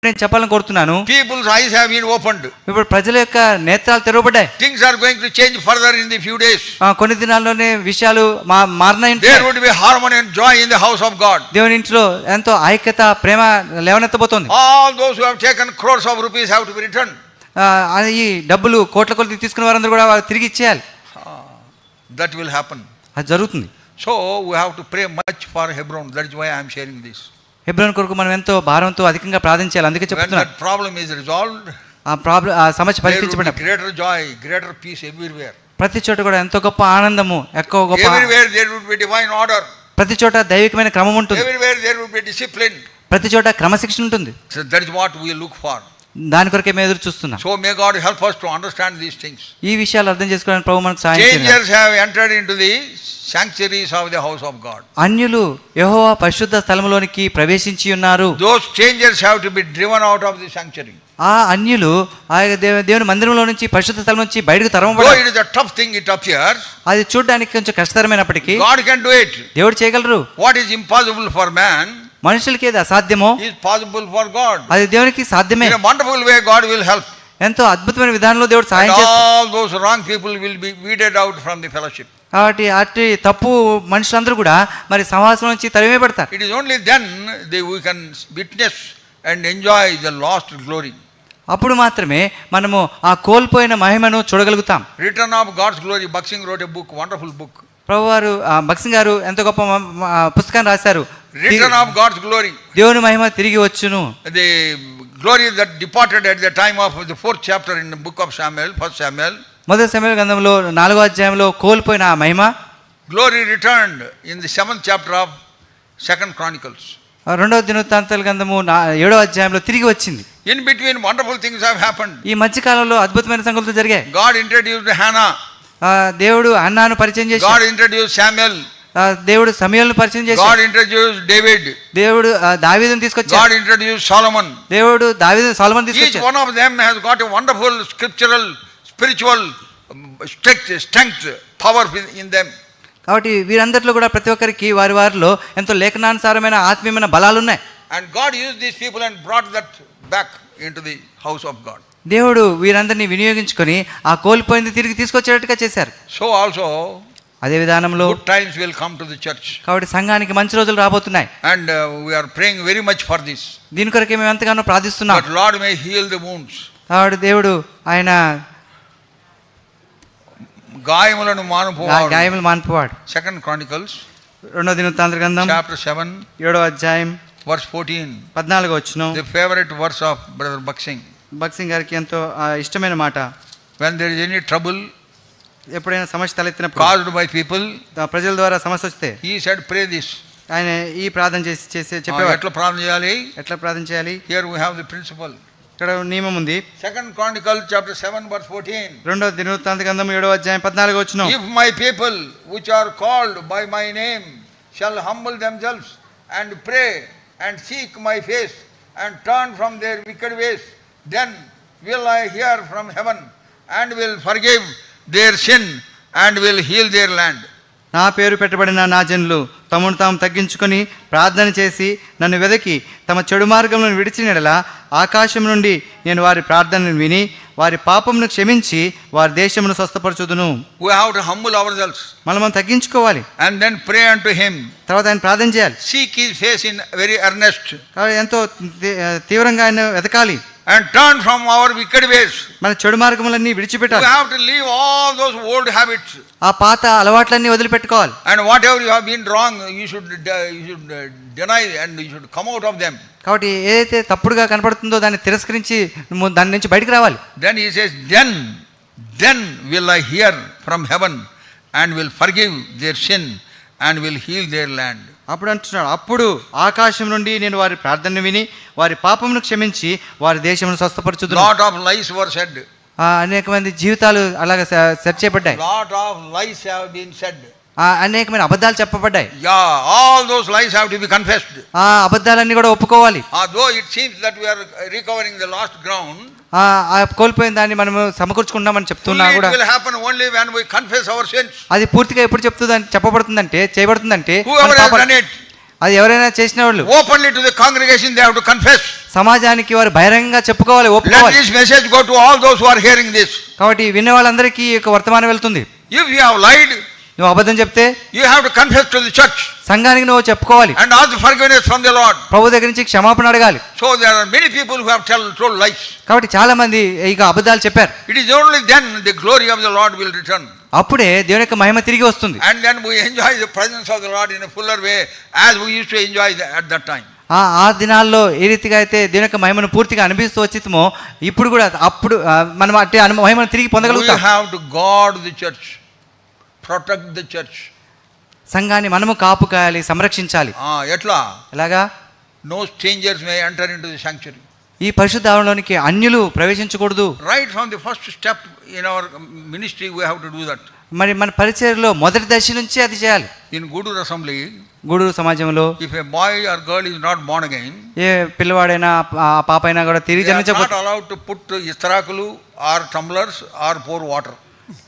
నేను చెప్పాలని కోరుతున్నాను, people's eyes have been opened. ఇప్పుడు ప్రజల యొక్క నేత్రాలు తెరవబడ్డాయి. Things are going to change further in the few days. కొన్ని దినాల్లోనే విషయాలు మారనాయి. There would be harmony and joy in the house of God. దేవుని ఇంట్లో ఎంతో ఐక్యత, ప్రేమ లేవనెత్తబోతోంది. All those who have taken crores of rupees have to be returned. ఈ డబ్బులు కోట్ల కొలది తీసుకున్న వారందరూ కూడా తిరిగి ఇచ్చేయాలి. That will happen. అది జరుగుతుంది. So we have to pray much for Hebron. That is why I am sharing this. Hebron కొరకు మనం ఎంతో భారంతో అధికంగా ప్రార్థించాలి. అందుకే చెప్తున్నాను. When that problem is resolved, ఆ సమస్య పరిష్కరించబడిన greater joy, greater peace everywhere. ప్రతి చోట కూడా ఎంతో గొప్ప ఆనందము, ఎక్కువ గొప్ప, everywhere there would be divine order. ప్రతి చోట దైవికమైన క్రమం ఉంటుంది. everywhere there would be discipline. ప్రతి చోట క్రమశిక్షణ ఉంటుంది. So that is what we look for. దాని కొరకే మేము ఎదురు చూస్తున్నాం. So may God help us to understand these things. ఈ విషయాలు అర్థం చేసుకోవడానికి ప్రభువు మనకు సహాయం చేయాలి. Strangers have entered into the sanctuaries of the house of God. అన్యులు యెహోవా పరిశుద్ధ స్థలములోనికి ప్రవేశించి ఉన్నారు. Those strangers have to be driven out of the sanctuary. ఆ అన్యులు ఆ దేవుని మందిరంలో నుంచి, పరిశుద్ధ స్థలం నుంచి బయటకు Though తరమబడాలి. it is a tough thing, it appears. అది చూడడానికి కొంచెం కష్టతరమైనప్పటికీ God can do it. దేవుడు చేయగలరు. What is impossible for man మనుషులకి ఏది అసాధ్యమో is possible for God. అది దేవునికి సాధ్యమే. In a wonderful way God will help. ఎంతో అద్భుతమైన విధానంలో దేవుడు And సహాయం చేస్తాడు. all those wrong people will be weeded out from the fellowship. కాబట్టి అట్టి తప్పు మనుషులందరూ కూడా మరి సమాజం నుంచి తరివేయబడతారు. It is only then we can witness and enjoy the lost glory. అప్పుడు మాత్రమే మనము ఆ కోల్పోయిన మహిమను చూడగలుగుతాం. Return of God's glory. Bhaksin wrote a book, wonderful book. ప్రభువారు భక్సింగ్ గారు ఎంతో గొప్ప పుస్తకాన్ని రాశారు. Return of God's glory. దేవుని మహిమ తిరిగి వచ్చును. The glory that departed at the time of the 4th chapter in the book of Samuel, 1st Samuel. మొదటి సమూయేలు గ్రంథంలో 4వ అధ్యాయంలో కోల్పోయిన ఆ మహిమ Glory returned in the 7th chapter of 2nd Chronicles. 2వ దినవృత్తాంతాల గ్రంథము 7వ అధ్యాయంలో తిరిగి వచ్చింది. In between wonderful things have happened. ఈ మధ్య కాలంలో అద్భుతమైన సంగతులు జరిగాయి. God introduced Hannah. దేవుడు హన్నాను పరిచయం చేశాడు. God introduced Samuel. దేవుడు సమూయేలును పరిచయం చేశాడు. God introduced David. దేవుడు దావీదును తీసుకొచ్చాడు. God introduced Solomon. దేవుడు సొలొమోను Each తీసుకొచ్చాడు. one of them has got a wonderful scriptural, spiritual strength, power in them. కాబట్టి వీరందరిలో కూడా ప్రతి ఒక్కరికి వారిలో ఎంతో లేఖనానుసారమైన ఆత్మీయమైన బలాలు ఉన్నాయి. And God used these people and brought that back into the house of God. దేవుడు వీరందరినీ వినియోగించుకొని ఆ కోల్పోయింది తిరిగి తీసుకొచ్చేటట్టుగా చేశారు. So also అదే విధానంలో good times will come to the church. కాబట్టి సంఘానికి మంచి రోజులు రాబోతున్నాయి. And we are praying very much for this. దీని కొరకే మేము ఎంతగానో ప్రార్థిస్తున్నాం. But Lord may heal the wounds. కాబట్టి దేవుడు ఆయన గాయములను మానుపోవాడు. గాయములు మాన్పువాడు. 2nd Chronicles 2వ దినవృత్తాంతాల గ్రంథం chapter 7 7వ అధ్యాయం verse 14. 14వ వచనం. The favorite verse of Brother Bhaksin. భక్సింగ్ గారికి ఎంతో ఇష్టమైన మాట. When there is any trouble ఎప్పుడైనా సమస్య తలెత్తినప్పుడు, caused by people, ప్రజల ద్వారా సమస్య వస్తే he said pray this. ఆయన ఈ ప్రార్థన చేసి చెప్పేవారు. ఎట్లా ప్రార్థన చేయాలి? ఎట్లా ప్రార్థన చేయాలి? Here we have the principle. ఇక్కడ నియమం ఉంది. 2nd Chronicles chapter 7 verse 14. 2వ దినవృత్తాంత గ్రంథం 7వ అధ్యాయం 14వ వచనం. If my people which are called by my name shall humble themselves and pray and seek my face and turn from their wicked ways, then will I hear from heaven and will forgive their sin and will heal their land. నా పేరు పెట్టబడిన నా జనులు తమను తాము తగ్గించుకొని ప్రార్థన చేసి నన్ను వెదకి తమ చెడు మార్గములను విడిచిన యెడల ఆకాశం నుండి నేను వారి ప్రార్థనను విని వారి పాపమును క్షమించి వారి దేశమును స్వస్థపరచుదును. We have to humble ourselves మనం తగ్గించుకోవాలి. and then pray unto him. తర్వాత ఆయన ప్రార్థన చేయాలి. Seek his face in very earnest. ఎంతో తీవ్రంగా ఆయన వెతకాలి. And turn from our wicked ways. మన చెడు మార్గములన్నీ విడిచిపెట్టాలి. We have to leave all those old habits. ఆ పాత అలవాట్లన్నీ వదిలిపెట్టుకోవాలి. And whatever you have been wrong, you should deny and you should come out of them. కాబట్టి ఏదైతే తప్పుడుగా కనపడుతుందో దాన్ని తిరస్కరించి దాని నుంచి బయటికి రావాలి. Then he says, then will I hear from heaven and will forgive their sin and will heal their land. అప్పుడు అంటున్నాడు, అప్పుడు ఆకాశం నుండి నేను వారి ప్రార్థన విని వారి పాపమును క్షమించి వారి దేశమును స్వస్థపరచుదును. Lot of lies were said. అనేక మంది జీవితాలు అలాగా సెట్ చేయబడ్డాయి. Lot of lies have been said. అనేకమైన అబద్ధాలు చెప్పబడ్డాయి. Yeah, all those lies have to be confessed. ఆ అబద్ధాలన్నీ కూడా ఒప్పుకోవాలి. Though it seems that we are recovering the lost ground, కోల్పోయిన దాన్ని మనము సమకూర్చుకున్నామని చెప్తున్నా కూడా it will happen only when we confess our sins. అది పూర్తిగా ఎప్పుడు చెప్పబడుతుందంటే చేయబడుతుందంటే Whoever has done it, అది ఎవరైనా చేసిన వాళ్ళు Openly to the congregation they have to confess. సమాజానికి వారు బహిరంగంగా చెప్పుకోవాలి, Let ఒప్పుకోవాలి. this message go to all those who are hearing this. కాబట్టి వినే వాళ్ళందరికీ ఈ యొక్క వర్తమానం వెళ్తుంది. If you have lied, నువ్వు అబద్ధం చెప్తే you have to confess to the church సంఘానికి నువ్వు చెప్పుకోవాలి, and ask forgiveness from the Lord. ప్రభు దగ్గర నుంచి క్షమాపణ అడగాలి. So there are many people who have told lies. కాబట్టి చాలా మంది ఇక అబద్ధాలు చెప్పారు. It is only then the glory of the Lord will return. అప్పుడే దేవుని యొక్క మహిమ తిరిగి వస్తుంది. And then we enjoy the presence of the Lord in a fuller way as we used to enjoy at that time. ఆ దినాల్లో ఏ రీతిగా అయితే దేవుని యొక్క మహిమను పూర్తిగా అనిపిస్తూ వచ్చితమో ఇప్పుడు కూడా అప్పుడు మనం అట్టి మహిమను తిరిగి We పొందగలుగుతాం. have to guard the church, protect the church. సంఘాన్ని మనము కాపు కాయాలి, సంరక్షించాలి. ఎట్లా? ఎలాగా? No strangers may enter into the sanctuary. ఈ పరిశుద్ధ ఆవరణలోనికి అన్యులు ప్రవేశించకూడదు. Right from the first step in our ministry we have to do that. మరి మన పరిచర్యలో మొదటి దశ నుంచి అది చేయాలి. In Guduru assembly, గూడూరు సమాజంలో if a boy or girl is not born again, ఏ పిల్లవాడైనా పాప అయినా కూడా తిరిగి they are not జన్మించకూడదు. allowed to put istrakulu or tumblers or pour water.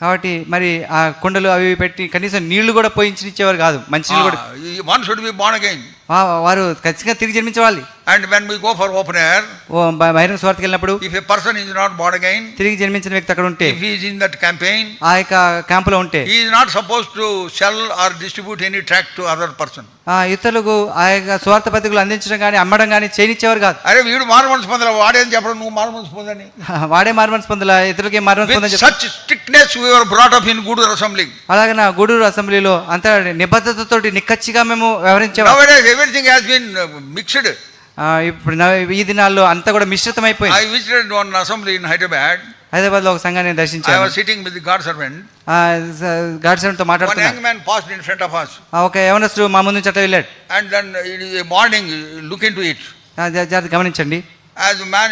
కాబట్టి మరి ఆ కుండలు అవి పెట్టి కనీసం నీళ్లు కూడా పోయించినిచ్చేవారు కాదు, మంచి నీళ్ళు కూడా. One should be born again. వారు ఖచ్చితంగా తిరిగి జన్మించవాలి. And when we go for open air, బహిరంగ స్వార్థకి వెళ్ళినప్పుడు if a person is not born again, తిరిగి జన్మించిన వ్యక్తి అక్కడ ఉంటే, if he is in that campaign, ఆ యొక్క క్యాంపులో ఉంటే he is not supposed to sell or distribute any tract to other person. ఇతరులకు ఆ యొక్క స్వార్థ పత్రికలు అందించడం కానీ అమ్మడం కానీ చేయనిచ్చేవారు కాదు. అరే వీడు మార్మన్స్ పొందల, వాడేం చెప్పడం, నువ్వు మార్మన్స్ పొందని. వాడే మార్మన్స్ పొందల, ఇతరులకి మార్మన్స్ With పొందని. such strictness we were brought up in Guduru assembly. అలాగే నా గూడూరు అసెంబ్లీలో అంత నిబద్ధతతోటి నిక్కచ్చిగా మేము వ్యవహరించేవారు. Nowadays everything has been mixed. ఇప్పుడు ఈ దినాల్లో అంతా కూడా మిశ్రితం అయిపోయింది. I visited one assembly in Hyderabad. Hyderabad లో ఒక సంఘాన్ని I దర్శించాను. was sitting with the God servant. God సేవకునితో One మాట్లాడుతున్నాను. young man passed in front of us. ఒక యవనస్తుడు మా ముందు నుంచి అట్లా వెళ్ళాడు. And then it is a morning, look into it. జాగ్రత్త గమనించండి. As the man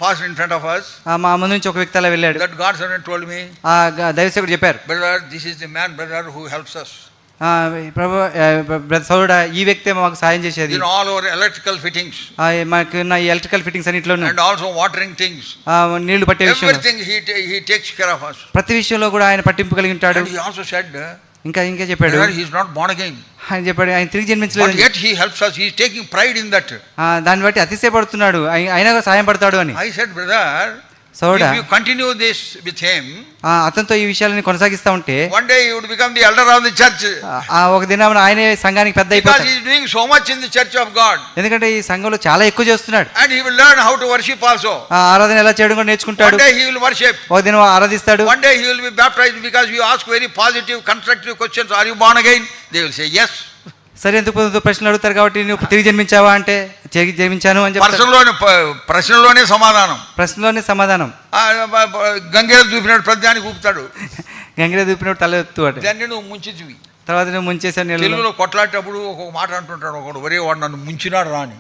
passed in front of us, మా ముందు నుంచి ఒక వ్యక్తి అలా వెళ్ళాడు. that God servant told me, దైవసేవకుడు చెప్పారు, brother, this is the man, brother, who helps us. ప్రభు సోదరుడా, ఈ వ్యక్తే మాకు సాయం చేసేది. In all our electrical fittings. మాకున్న ఈ ఎలక్ట్రికల్ ఫిట్టింగ్స్ అన్నిట్లో And also watering things. నీళ్లు పట్టే విషయంలో Everything he takes care of us. ప్రతి విషయంలో కూడా ఆయన పట్టింపు కలిగి ఉంటాడు. And he also said, ఇంకా చెప్పాడు, brother, he is not born again. ఆయన చెప్పాడు ఆయన తిరిగి But జన్మించలేదు. yet he helps us. He is taking pride in that. దాన్ని బట్టి అతిశయపడుతున్నాడు, అయినా సాయం పడతాడు అని. I said, brother, soda, if you continue this with him, అతనితో ఈ విషయాలని కొనసాగిస్తా ఉంటే one day he would become the elder of the church. ఒక దినం ఆయనే సంఘానికి పెద్ద Because అయిపోతాడు. he is doing so much in the church of God. ఎందుకంటే ఈ సంఘంలో చాలా ఎక్కువ చేస్తున్నాడు. And he will learn how to worship also. ఆరాధన ఎలా చేయడం కూడా నేర్చుకుంటాడు. One day he will worship. ఒక దినం ఆరాధిస్తాడు. One day he will be baptized because you ask very positive, constructive questions. Are you born again? They will say yes. సరే, ఎందుకు ప్రశ్నలు అడుగుతారు కాబట్టి నువ్వు తిరిగి జన్మించావా అంటే తిరిగి జన్మించాను అని చెప్తారు. ప్రశ్నలోనే సమాధానం, ప్రశ్నలోనే సమాధానం. గంగేలు చూపినట్టు ప్రతిదానికి ఊపుతాడు. గంగిరే చూపినప్పుడు తల ఎత్తువాడు. దాన్ని నువ్వు ముంచితివి. తర్వాత నువ్వు ముంచేసాను. తెలుగులో కొట్లాడేటప్పుడు ఒక మాట అంటుంటాడు ఒకడు, ఒరే వాడు నన్ను ముంచినాడు రా అని.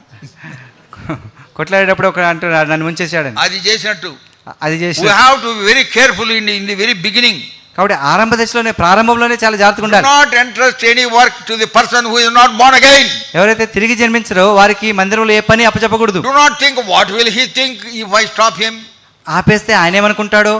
కొట్లాడేటప్పుడు ఒక అంటున్నాడు నన్ను ముంచేసాడని. అది చేసినట్టు అది చేసి we have to be very careful in the very beginning. కాబట్టి ఆరంభ దశలోనే, ప్రారంభంలోనే చాలా జాగ్రత్తగా ఉండాలి. Do not entrust any work to the person who is not born again. ఎవరైతే తిరిగి జన్మించరో వారికి మందిరంలో ఏ పని అప్పచెప్పకూడదు. Do not think what will he think if I stop him. ఆపేస్తే ఆయన ఏమనుకుంటాడో.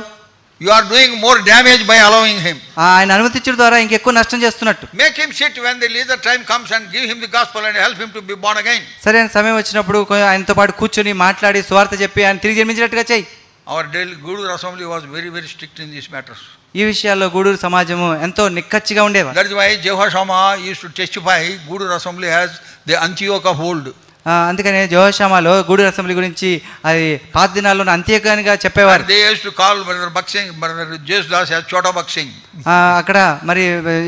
You are doing more damage by allowing him. ఆయన అనుమతించడం ద్వారా ఇంకెక్కువ నష్టం చేస్తున్నట్టు. Make him sit when the leisure time comes and give him the gospel and help him to be born again. సరైన సమయం వచ్చినప్పుడు ఆయనతో పాటు కూర్చొని మాట్లాడి సువార్త చెప్పి ఆయన తిరిగి జన్మించినట్టుగా చెయ్యి. Our Delhi Guduru assembly was very, very strict in these matters. ఈ విషయాల్లో గూడూరు సమాజము ఎంతో నిక్కచ్చిగా ఉండేవారు. That is why Jehoshama used to testify Guduru assembly as the Antioch of old. అందుకనే జోషామాలో గూడూరు అసెంబ్లీ గురించి అది పాత దినాల్లో అంత్యకానిగా చెప్పేవారు. They used to call brother Baksing, brother Jesdas as Chota Baksing. అక్కడ మరి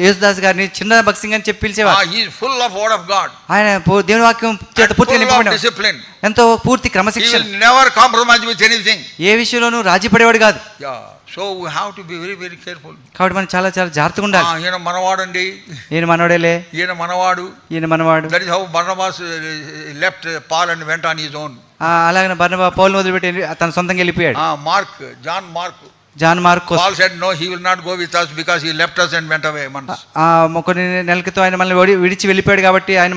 యేసుదాస్ గారిని చిన్న బక్సింగ్ అని చెప్పి పిలిచేవారు. He is full of word of God. ఆయన దేవుని వాక్యం చేత పూర్తిగా నింపబడి discipline. ఎంతో పూర్తి క్రమశిక్షణ. He will never compromise with anything. ఏ విషయంలోనూ రాజీ పడేవాడు కాదు. So we have to be very, very careful. కాబట్టి మనం చాలా చాలా జాగ్రత్తగా ఉండాలి. ఈయన మనవాడండి, ఈయన మనవాడేలే, ఈయన మనవాడు, ఈయన మనవాడు. That is how Barnabas left Paul and went on his own. అలాగే బర్నబా పౌలును వదిలిపెట్టి తన సొంతంగా వెళ్ళిపోయాడు. Mark, John Mark, John Mark Paul said, no, he will not go with us because he left us and went away months. కొన్ని నెలల క్రితం ఆయన మనల్ని విడిచి వెళ్ళిపోయాడు కాబట్టి ఆయన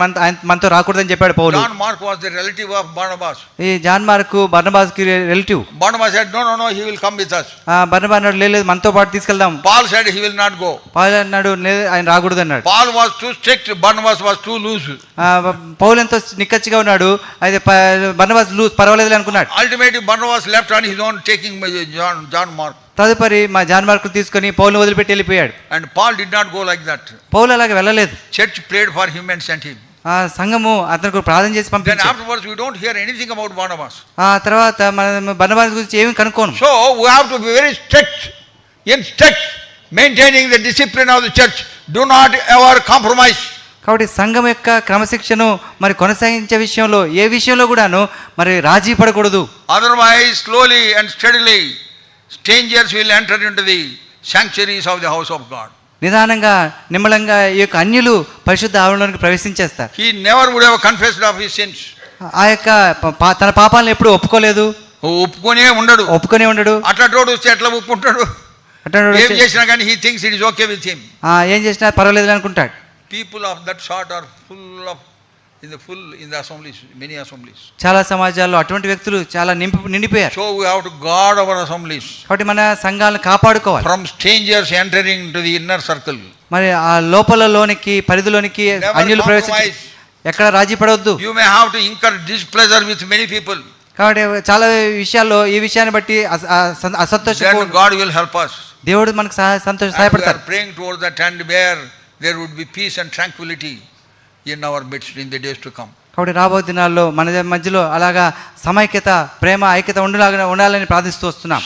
మనతో రాకూడదని చెప్పాడు Paul. John Mark was the relative of Barnabas. ఈ జాన్ మార్కు బర్నబాస్కి relative. Barnabas said, no, he will come with us. బర్నబా అన్నాడు లేదు మనతో పాటు తీసుకెళ్దాం. Paul said he will not go. పౌలు అన్నాడు లేదు ఆయన రాకూడదు అన్నాడు. Paul was too strict, Barnabas was too loose. పౌలు ఎంతో నిక్కచ్చిగా ఉన్నాడు, అయితే బర్నబాస్ లూజ్ పర్వాలేదులే అనుకున్నాడు. Ultimately Barnabas left on his own, taking John Mark. తదుపరి మా జాన్ మార్కు తీసుకొని పౌలును వదిలిపెట్టి వెళ్ళిపోయాడు. And Paul did not go like that. పౌలు అలాగే వెళ్ళలేదు. Church prayed for him and sent him. సంఘము అతనికి ప్రార్థన చేసి Then పంపించారు. afterwards we don't hear anything about Barnabas. తర్వాత మన బర్నబాస్ గురించి ఏమీ కనుక్కోను. So we have to be very strict, maintaining the discipline of the church. Do not ever compromise. కాబట్టి సంఘం యొక్క క్రమశిక్షను మరి కొనసాగించే విషయంలో ఏ విషయంలో కూడాను మరి రాజీ పడకూడదు. Otherwise, slowly and steadily, strangers will enter into the sanctuaries of the house of God. నిదానంగా నిమ్మలంగా ఈ యొక్క అన్యులు పరిశుద్ధ ఆవరణలోకి ప్రవేశించేస్తారు. He never would have confessed of his sins. ఆ యొక్క తన పాపాలను ఎప్పుడు ఒప్పుకోలేదు, ఒప్పుకొనే ఉండడు. అట్లా వస్తే ఎట్లా ఒప్పుకుంటాడు? ఏం చేసినా కానీ he thinks it is okay with him. ఏం చేసినా పర్వాలేదు అనుకుంటాడు. People of that sort are full in the assemblies, many assemblies. చాలా సమాజాల్లో అటువంటి వ్యక్తులు చాలా నిండిపోయారు. So we have to guard our assemblies కాబట్టి మన సంఘాలను కాపాడుకోవాలి from strangers entering into the inner circle. మరి ఆ లోనికి పరిధిలోనికి అన్యులు ప్రవేశించి ఎక్కడ రాజీ పడవద్దు. You may have to incur displeasure with many people. కాబట్టి చాలా విషయాల్లో ఈ విషయాన్ని బట్టి అసంతోషం. Then God will help us. దేవుడు మనకు సహాయపడతారు. Praying towards that and where there would be peace and tranquility in our midst in the days to come. కాబట్టి రాబో దినాల్లో మన మధ్యలో అలాగా సమైక్యత, ప్రేమ, ఐక్యత ఉండాలని ప్రార్థిస్తూ వస్తున్నాం.